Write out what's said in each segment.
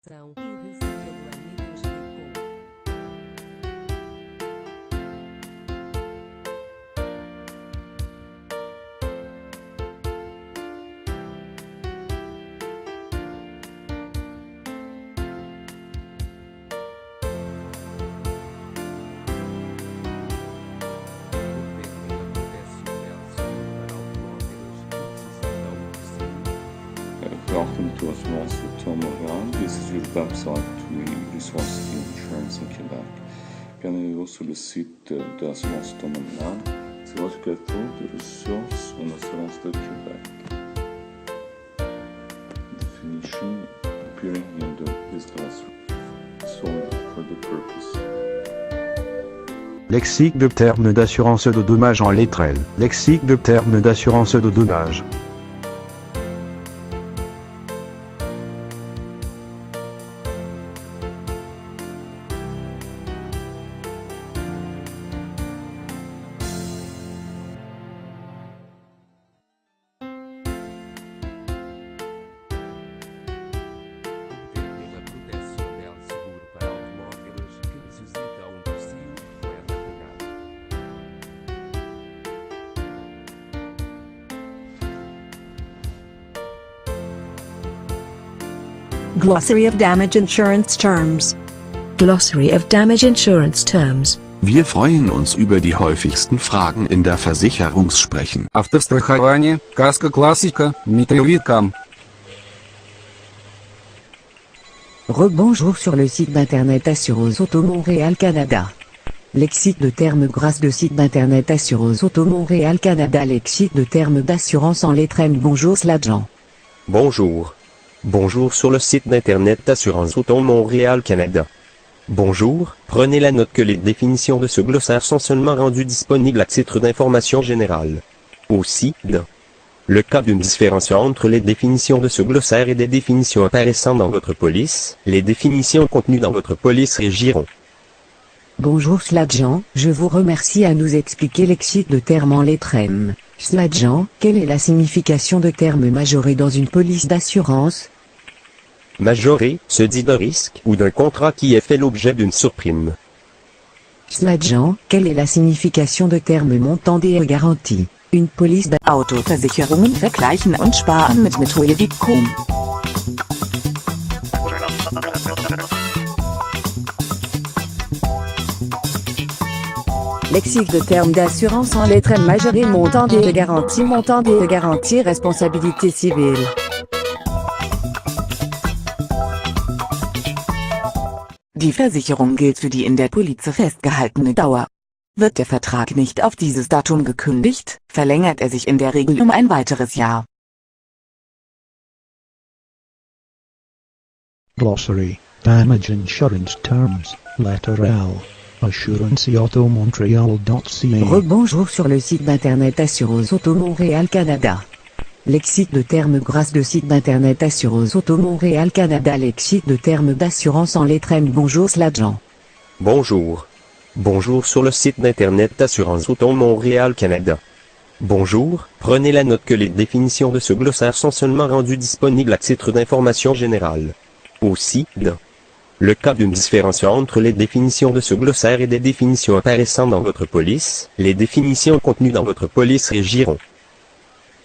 São e recebendo amigos de Welcome to Assurance with Tom Moran. This is your website to resource insurance in Québec. Bienvenue sur le site de l'assurance Tom Moran. C'est votre plateforme de ressources en assurance de Québec. Definition appearing in this glossary. Sold for the purpose. Lexique de termes d'assurance de dommage en lettres L. Lexique de termes d'assurance de dommage. obter a proteção del seguro para automóveis que necessitam possível fuera pagado. Glossary of Damage Insurance Terms. Glossary of Damage Insurance Terms. Wir freuen uns über die häufigsten Fragen in der Versicherungssprechen. Автострахование, каска классика, метеовикам. Rebonjour sur le site d'internet Assureuse Auto Montréal Canada. Lexique de termes grâce de site d'internet Assureuse Auto Montréal Canada. Lexique de termes d'assurance en lettres M. Bonjour l'agent. Bonjour. Bonjour sur le site d'internet d'Assurance Auto Montréal Canada. Bonjour, prenez la note que les définitions de ce glossaire sont seulement rendues disponibles à titre d'information générale. Aussi, dans le cas d'une différence entre les définitions de ce glossaire et des définitions apparaissant dans votre police, les définitions contenues dans votre police régiront. Bonjour l'agent, je vous remercie à nous expliquer lexique de termes en lettres M. L'agent, quelle est la signification de termes majorés dans une police d'assurance? Majoré, se dit d'un risque ou d'un contrat qui est fait l'objet d'une surprime. L'agent, quelle est la signification de termes montant des garanties? Une police Autoversicherungen vergleichen und sparen mit Methodik.com. Lexique de termes d'assurance en lettres M majoré montant des garanties responsabilité civile. Die Versicherung gilt für die in der Police festgehaltene Dauer. Wird der Vertrag nicht auf dieses Datum gekündigt, verlängert er sich in der Regel um ein weiteres Jahr. Glossary, Damage Insurance Terms, Letter L. AssuranceAutoMontreal.ca. Rebonjour sur le site d'internet Assureuse Auto Montréal Canada. Lexique de termes grâce de site d'internet Assureuse Auto Montréal Canada. Lexique de termes d'assurance en lettres M. Bonjour l'agent. Bonjour. Bonjour sur le site d'internet d'Assurance Auto Montréal Canada. Bonjour, prenez la note que les définitions de ce glossaire sont seulement rendues disponibles à titre d'information générale. Aussi, dans le cas d'une différence entre les définitions de ce glossaire et des définitions apparaissant dans votre police, les définitions contenues dans votre police régiront.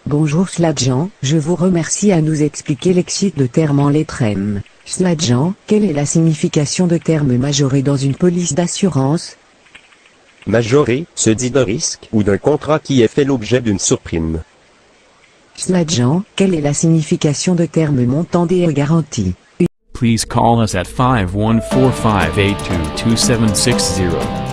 Bonjour l'agent, je vous remercie à nous expliquer lexique de termes en lettres M. L'agent, quelle est la signification de termes majorés dans une police d'assurance? Majoré, se dit d'un risque ou d'un contrat qui est fait l'objet d'une surprime. L'agent, quelle est la signification de termes montant des garanties? Please call us at 514-582-2760.